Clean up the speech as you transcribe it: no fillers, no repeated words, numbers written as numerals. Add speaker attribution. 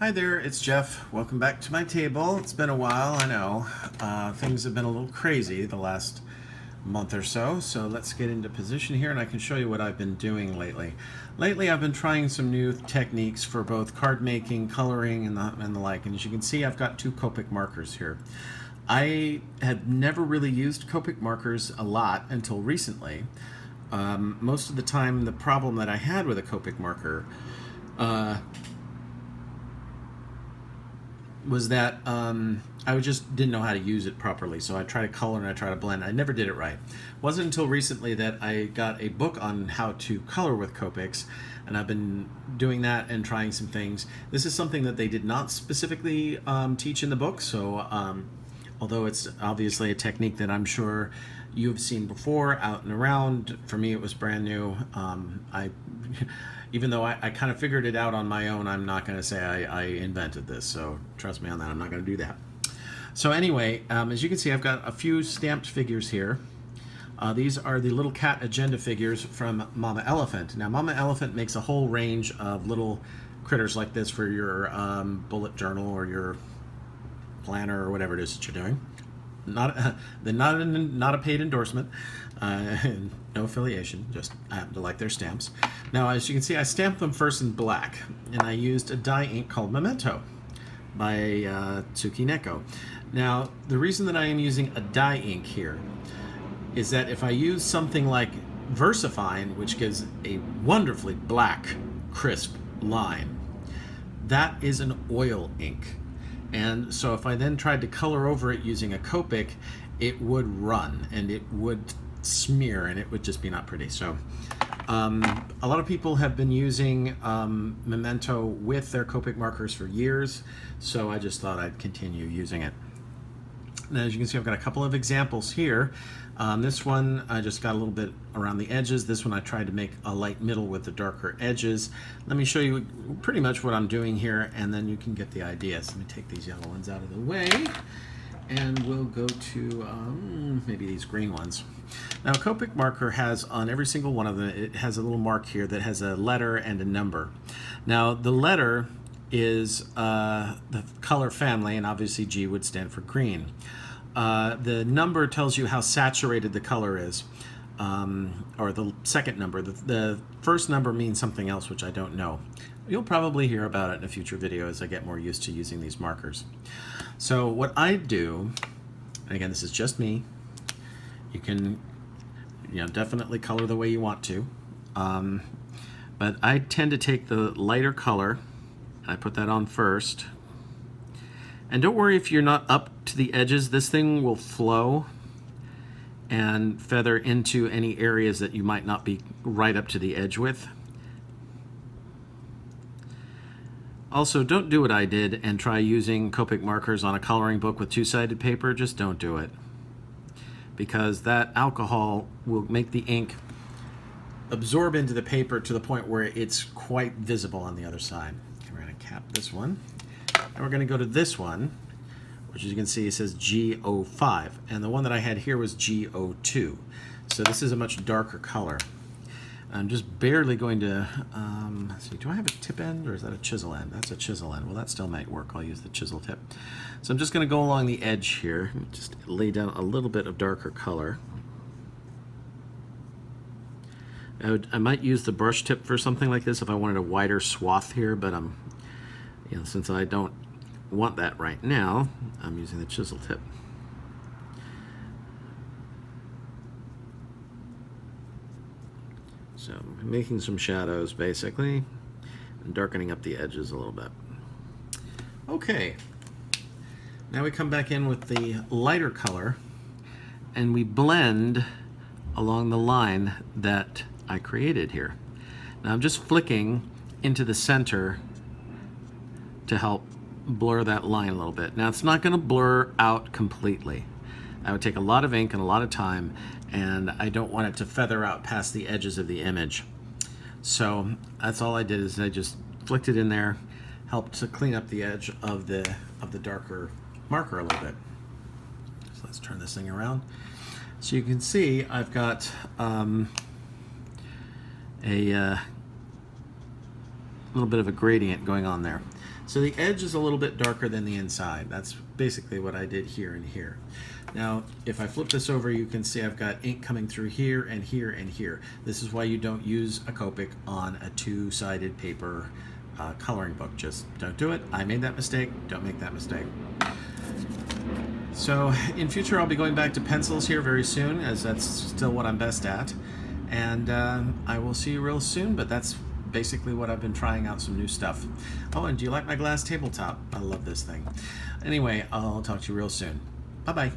Speaker 1: Hi there, it's Jeff. Welcome back to my table. It's been a while, I know. Things have been a little crazy the last month or so, so let's get into position here and I can show you what I've been doing lately. Lately I've been trying some new techniques for both card making, coloring, and the like, and as you can see I've got two Copic markers here. I had never really used Copic markers a lot until recently. Most of the time the problem that I had with a Copic marker was that I just didn't know how to use it properly. So I try to color and I try to blend. I never did it right. It wasn't until recently that I got a book on how to color with Copics, and I've been doing that and trying some things. This is something that they did not specifically teach in the book, so although it's obviously a technique that I'm sure you've seen before out and around, for me it was brand new. Even though I kind of figured it out on my own, I'm not going to say I invented this, so trust me on that, I'm not going to do that. So anyway, as you can see, I've got a few stamped figures here. These are the little cat agenda figures from Mama Elephant. Now, Mama Elephant makes a whole range of little critters like this for your bullet journal or your planner or whatever it is that you're doing. Not a paid endorsement, no affiliation, just I happen to like their stamps. Now, as you can see, I stamped them first in black, and I used a dye ink called Memento by Tsuki Neko. Now, the reason that I am using a dye ink here is that if I use something like VersaFine, which gives a wonderfully black, crisp line, that is an oil ink. And so if I then tried to color over it using a Copic, it would run and it would smear and it would just be not pretty. So a lot of people have been using Memento with their Copic markers for years, so I just thought I'd continue using it. Now, as you can see, I've got a couple of examples here. This one, I just got a little bit around the edges. This one, I tried to make a light middle with the darker edges. Let me show you pretty much what I'm doing here, and then you can get the idea. So let me take these yellow ones out of the way, and we'll go to maybe these green ones. Now, a Copic marker has, on every single one of them, it has a little mark here that has a letter and a number. Now, the letter is the color family, and obviously G would stand for green. The number tells you how saturated the color is, or the second number. The first number means something else, which I don't know. You'll probably hear about it in a future video as I get more used to using these markers. So what I do, and again, this is just me, you can definitely color the way you want to, but I tend to take the lighter color, I put that on first. And don't worry if you're not up to the edges. This thing will flow and feather into any areas that you might not be right up to the edge with. Also, don't do what I did and try using Copic markers on a coloring book with two-sided paper. Just don't do it, because that alcohol will make the ink absorb into the paper to the point where it's quite visible on the other side. Okay, we're going to cap this one. And we're going to go to this one, which as you can see it says G05, and the one that I had here was G02. So this is a much darker color. I'm just barely going to, let's see, do I have a tip end or is that a chisel end? That's a chisel end. Well, that still might work. I'll use the chisel tip. So I'm just going to go along the edge here, just lay down a little bit of darker color. I might use the brush tip for something like this if I wanted a wider swath here, but since I don't want that right now, I'm using the chisel tip. So I'm making some shadows basically and darkening up the edges a little bit. Okay, now we come back in with the lighter color and we blend along the line that I created here. Now I'm just flicking into the center to help blur that line a little bit. Now, it's not going to blur out completely. That would take a lot of ink and a lot of time, and I don't want it to feather out past the edges of the image. So that's all I did, is I just flicked it in there, helped to clean up the edge of the darker marker a little bit. So let's turn this thing around. So you can see I've got a little bit of a gradient going on there. So the edge is a little bit darker than the inside. That's basically what I did here and here. Now, if I flip this over, you can see I've got ink coming through here and here and here. This is why you don't use a Copic on a two-sided paper coloring book. Just don't do it. I made that mistake. Don't make that mistake. So in future, I'll be going back to pencils here very soon, as that's still what I'm best at. And I will see you real soon, but that's basically what I've been trying out, some new stuff. Oh, and do you like my glass tabletop? I love this thing. Anyway, I'll talk to you real soon. Bye-bye.